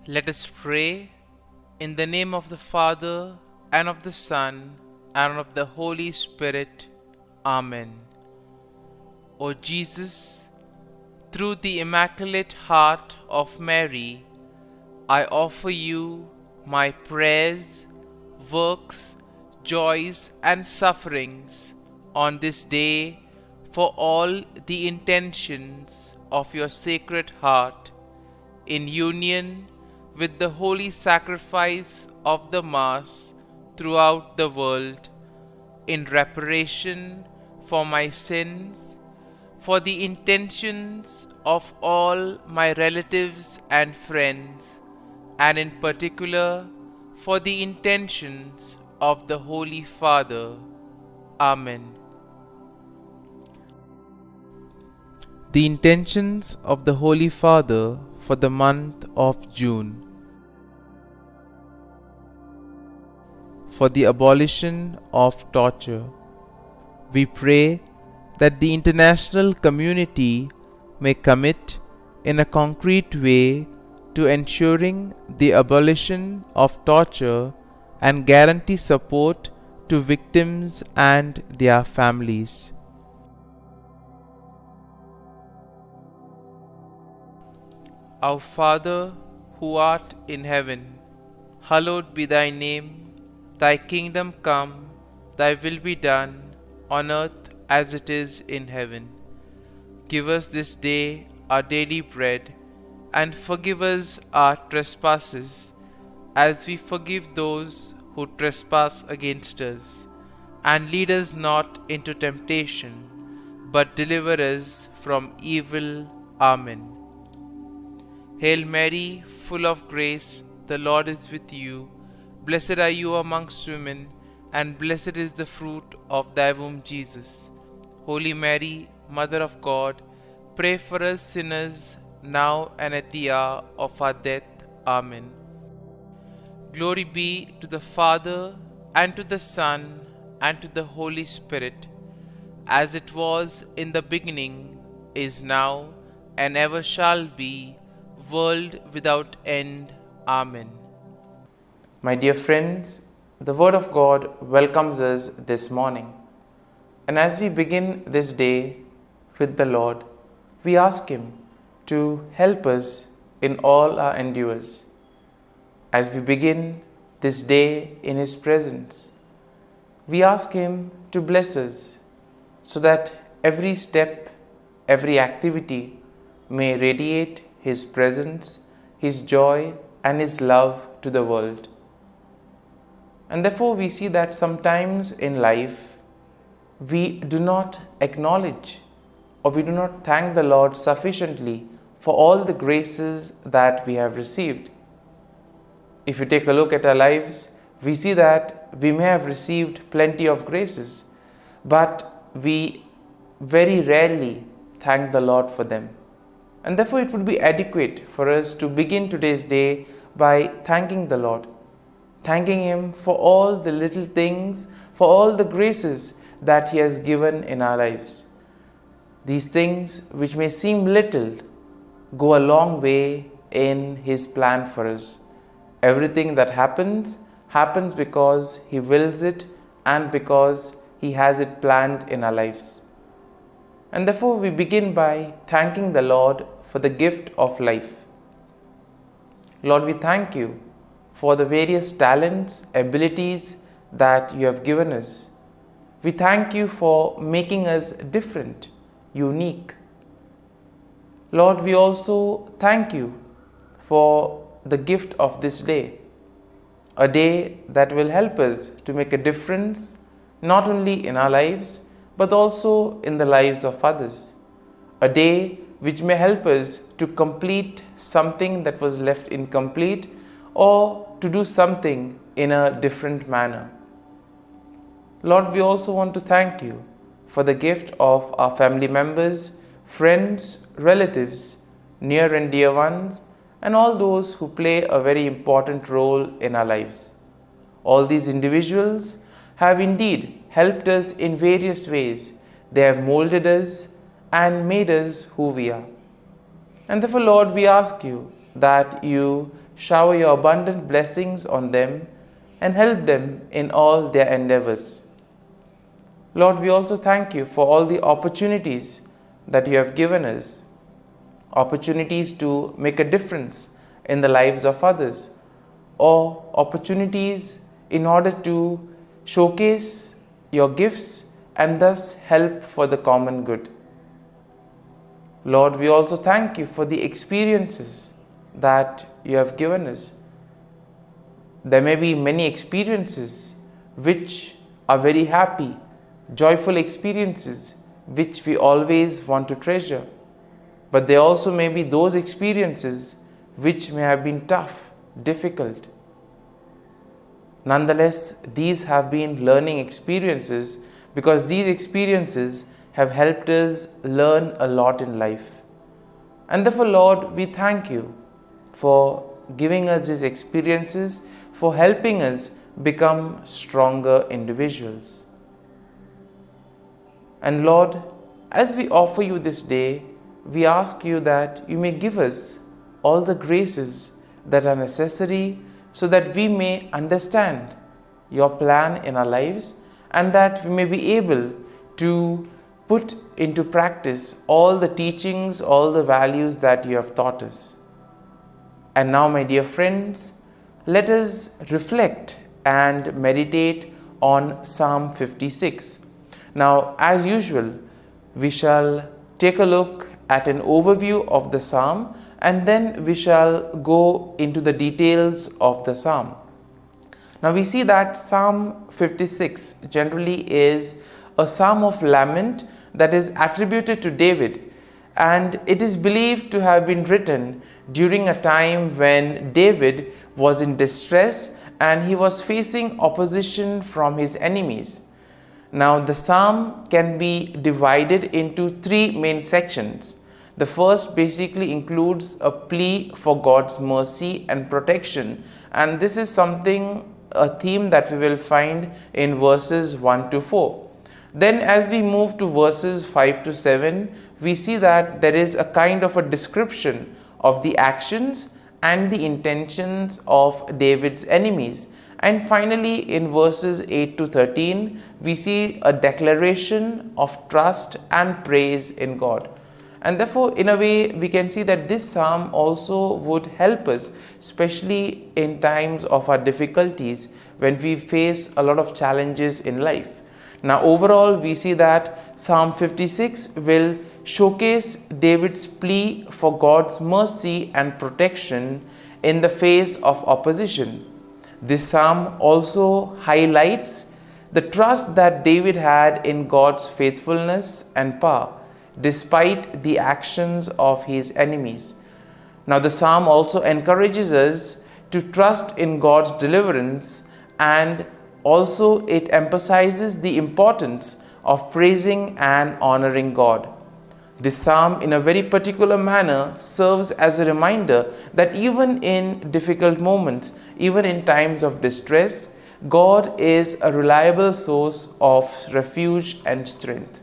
Let us pray in the name of the Father, and of the Son, and of the Holy Spirit. Amen. O Jesus, through the Immaculate Heart of Mary, I offer you my prayers, works, joys, and sufferings on this day for all the intentions of your Sacred Heart, in union with the holy sacrifice of the Mass throughout the world, in reparation for my sins, for the intentions of all my relatives and friends, and in particular for the intentions of the Holy Father. Amen. The intentions of the Holy Father for the month of June. For the abolition of torture. We pray that the international community may commit in a concrete way to ensuring the abolition of torture and guarantee support to victims and their families. Our Father, who art in heaven, hallowed be thy name. Thy kingdom come, thy will be done, on earth as it is in heaven. Give us this day our daily bread, and forgive us our trespasses, as we forgive those who trespass against us. And lead us not into temptation, but deliver us from evil. Amen. Hail Mary, full of grace, the Lord is with you. Blessed are you amongst women, and blessed is the fruit of thy womb, Jesus. Holy Mary, Mother of God, pray for us sinners, now and at the hour of our death. Amen. Glory be to the Father, and to the Son, and to the Holy Spirit, as it was in the beginning, is now, and ever shall be, world without end. Amen. My dear friends, the Word of God welcomes us this morning. And as we begin this day with the Lord, we ask Him to help us in all our endeavors. As we begin this day in His presence, we ask Him to bless us so that every step, every activity may radiate His presence, His joy, and His love to the world. And therefore we see that sometimes in life we do not acknowledge or we do not thank the Lord sufficiently for all the graces that we have received. If you take a look at our lives, we see that we may have received plenty of graces, but we very rarely thank the Lord for them. And therefore it would be adequate for us to begin today's day by thanking the Lord. Thanking Him for all the little things, for all the graces that He has given in our lives. These things which may seem little go a long way in His plan for us. Everything that happens because He wills it and because He has it planned in our lives. And therefore we begin by thanking the Lord for the gift of life. Lord, we thank You for the various talents, abilities that You have given us. We thank You for making us different, unique. Lord, we also thank You for the gift of this day, a day that will help us to make a difference not only in our lives but also in the lives of others. A day which may help us to complete something that was left incomplete or to do something in a different manner. Lord, we also want to thank You for the gift of our family members, friends, relatives, near and dear ones, and all those who play a very important role in our lives. All these individuals have indeed helped us in various ways. They have molded us and made us who we are. And therefore, Lord, we ask You that You shower your abundant blessings on them, and help them in all their endeavors. Lord, we also thank you for all the opportunities that you have given us, opportunities to make a difference in the lives of others, or opportunities in order to showcase your gifts and thus help for the common good. Lord, we also thank you for the experiences that you have given us. There may be many experiences which are very happy, joyful experiences which we always want to treasure. But there also may be those experiences which may have been tough, difficult. Nonetheless, these have been learning experiences because these experiences have helped us learn a lot in life. And therefore, Lord, we thank you for giving us these experiences, for helping us become stronger individuals. And Lord, as we offer you this day, we ask you that you may give us all the graces that are necessary so that we may understand your plan in our lives and that we may be able to put into practice all the teachings, all the values that you have taught us. And now, my dear friends, let us reflect and meditate on Psalm 56. Now, as usual, we shall take a look at an overview of the psalm and then we shall go into the details of the psalm. Now, we see that Psalm 56 generally is a psalm of lament that is attributed to David, and it is believed to have been written during a time when David was in distress and he was facing opposition from his enemies. Now, the psalm can be divided into three main sections. The first basically includes a plea for God's mercy and protection, and this is a theme that we will find in verses 1 to 4. Then as we move to verses 5 to 7, we see that there is a kind of a description of the actions and the intentions of David's enemies. And finally, in verses 8 to 13, we see a declaration of trust and praise in God. And therefore, in a way, we can see that this psalm also would help us, especially in times of our difficulties when we face a lot of challenges in life. Now, overall, we see that Psalm 56 will showcase David's plea for God's mercy and protection in the face of opposition. This psalm also highlights the trust that David had in God's faithfulness and power, despite the actions of his enemies. Now, the psalm also encourages us to trust in God's deliverance, and also it emphasizes the importance of praising and honoring God. This psalm, in a very particular manner, serves as a reminder that even in difficult moments, even in times of distress, God is a reliable source of refuge and strength.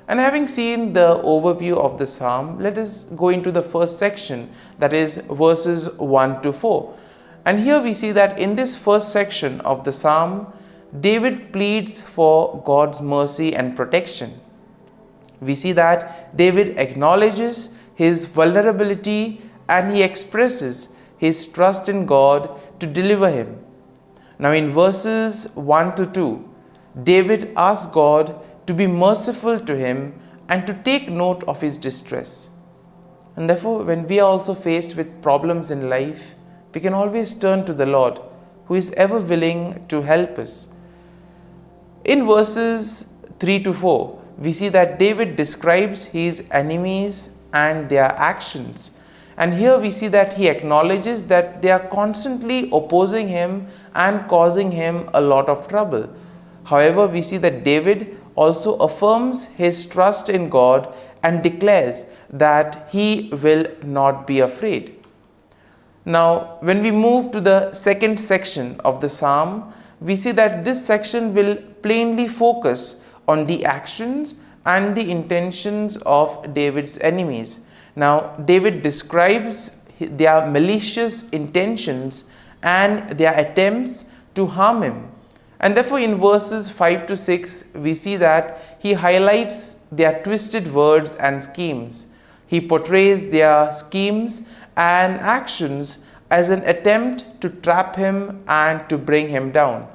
And having seen the overview of the psalm, let us go into the first section, that is verses 1 to 4. And here we see that in this first section of the psalm, David pleads for God's mercy and protection. We see that David acknowledges his vulnerability and he expresses his trust in God to deliver him. Now, in verses 1 to 2, David asks God to be merciful to him and to take note of his distress. And therefore, when we are also faced with problems in life, we can always turn to the Lord, who is ever willing to help us. In verses 3 to 4, we see that David describes his enemies and their actions. And here we see that he acknowledges that they are constantly opposing him and causing him a lot of trouble. However, we see that David also affirms his trust in God and declares that he will not be afraid. Now, when we move to the second section of the psalm, we see that this section will plainly focus on the actions and the intentions of David's enemies. Now, David describes their malicious intentions and their attempts to harm him. And therefore, in verses 5 to 6, we see that he highlights their twisted words and schemes. He portrays their schemes and actions as an attempt to trap him and to bring him down.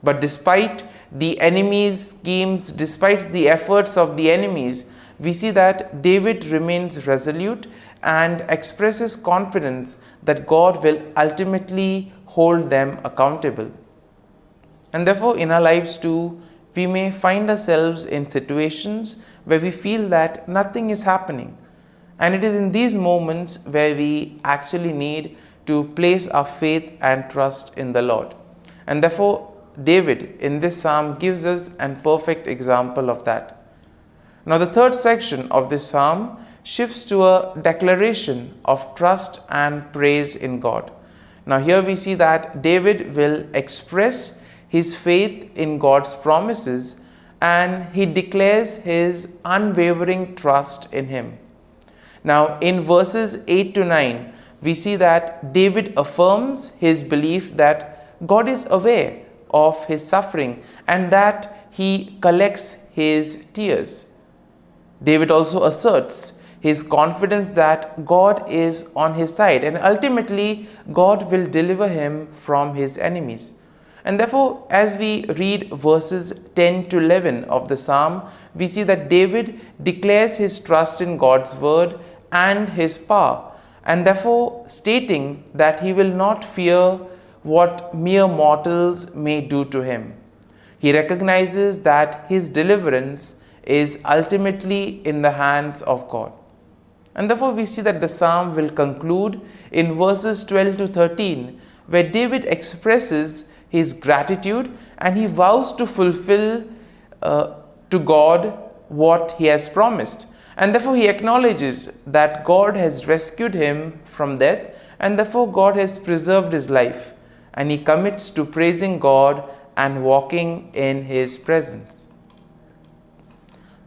But despite the enemy's schemes, despite the efforts of the enemies, we see that David remains resolute and expresses confidence that God will ultimately hold them accountable. And therefore, in our lives too, we may find ourselves in situations where we feel that nothing is happening. And it is in these moments where we actually need to place our faith and trust in the Lord. And therefore, David in this psalm gives us a perfect example of that. Now, the third section of this psalm shifts to a declaration of trust and praise in God. Now, here we see that David will express his faith in God's promises and he declares his unwavering trust in him. Now, in verses 8 to 9, we see that David affirms his belief that God is aware of his suffering and that he collects his tears. David also asserts his confidence that God is on his side and ultimately God will deliver him from his enemies. And therefore, as we read verses 10 to 11 of the psalm, we see that David declares his trust in God's word and his power, and therefore stating that he will not fear what mere mortals may do to him. He recognizes that his deliverance is ultimately in the hands of God. And therefore we see that the psalm will conclude in verses 12 to 13, where David expresses his gratitude and he vows to fulfill to God what he has promised. And therefore he acknowledges that God has rescued him from death and therefore God has preserved his life. And he commits to praising God and walking in his presence.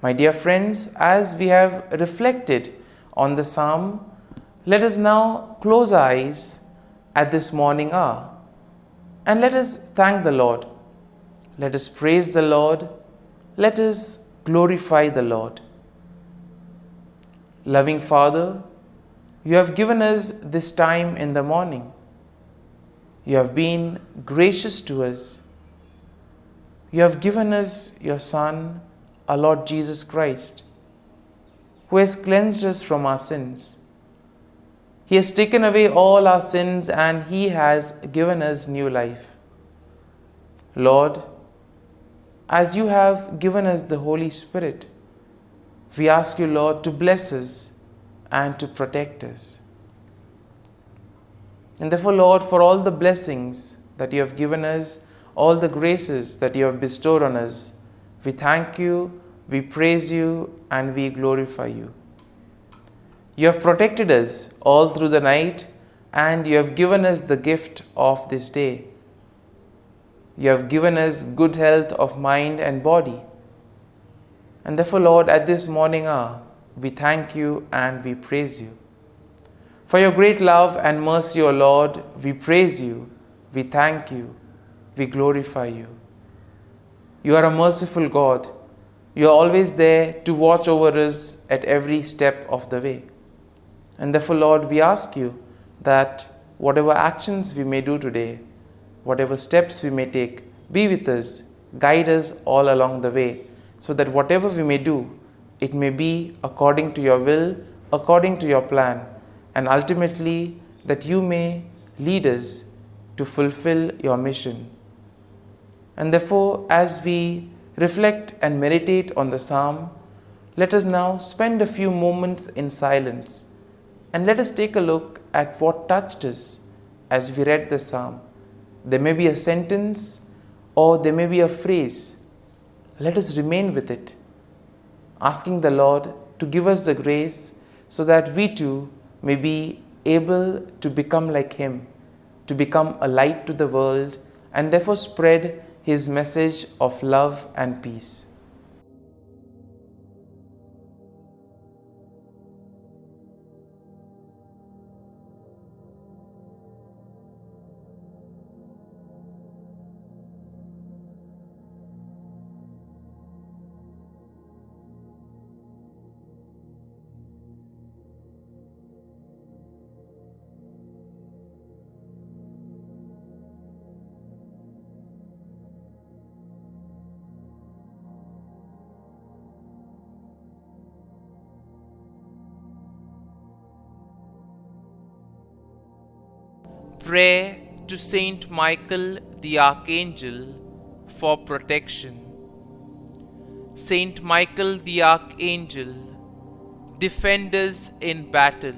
My dear friends, as we have reflected on the psalm, let us now close our eyes at this morning hour and let us thank the Lord. Let us praise the Lord. Let us glorify the Lord. Loving Father, you have given us this time in the morning. You have been gracious to us. You have given us your Son, our Lord Jesus Christ, who has cleansed us from our sins. He has taken away all our sins and He has given us new life. Lord, as you have given us the Holy Spirit, we ask you, Lord, to bless us and to protect us. And therefore, Lord, for all the blessings that you have given us, all the graces that you have bestowed on us, we thank you, we praise you, and we glorify you. You have protected us all through the night, and you have given us the gift of this day. You have given us good health of mind and body. And therefore, Lord, at this morning hour, we thank you and we praise you. For your great love and mercy, O Lord, we praise you, we thank you, we glorify you. You are a merciful God. You are always there to watch over us at every step of the way. And therefore, Lord, we ask you that whatever actions we may do today, whatever steps we may take, be with us, guide us all along the way, so that whatever we may do, it may be according to your will, according to your plan, and ultimately that you may lead us to fulfill your mission. And therefore, as we reflect and meditate on the psalm, let us now spend a few moments in silence and let us take a look at what touched us as we read the psalm. There may be a sentence or there may be a phrase. Let us remain with it, asking the Lord to give us the grace so that we too may be able to become like Him, to become a light to the world and therefore spread His message of love and peace. Prayer to Saint Michael the Archangel for protection. Saint Michael the Archangel, defend us in battle.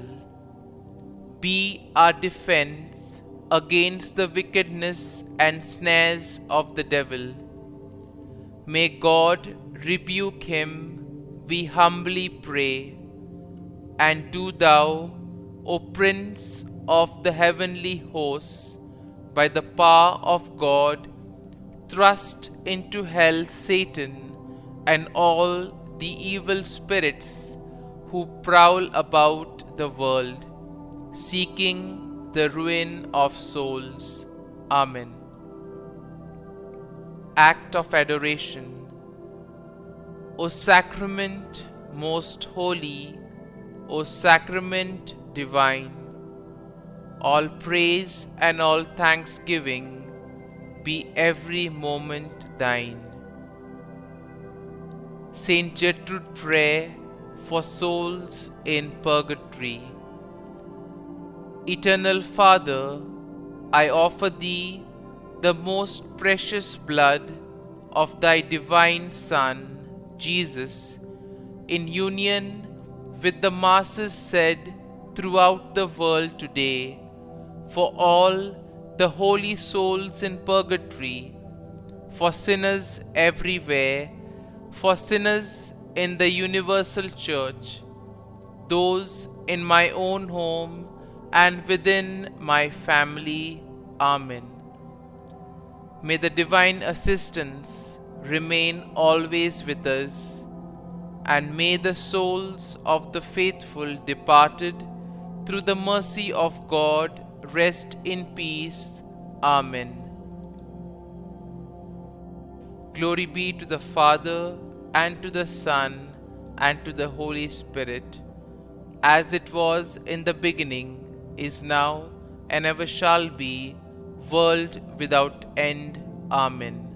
Be our defense against the wickedness and snares of the devil. May God rebuke him, we humbly pray. And do thou, O Prince of the heavenly hosts, by the power of God, thrust into hell Satan and all the evil spirits who prowl about the world, seeking the ruin of souls. Amen. Act of Adoration. O Sacrament most holy, O Sacrament divine, all praise and all thanksgiving be every moment thine. Saint Gertrude Prayer for souls in purgatory. Eternal Father, I offer Thee the most precious blood of Thy divine Son, Jesus, in union with the masses said throughout the world today, for all the holy souls in purgatory, for sinners everywhere, for sinners in the universal church, those in my own home and within my family. Amen. May the divine assistance remain always with us, and may the souls of the faithful departed through the mercy of God rest in peace. Amen. Glory be to the Father, and to the Son, and to the Holy Spirit, as it was in the beginning, is now, and ever shall be, world without end. Amen.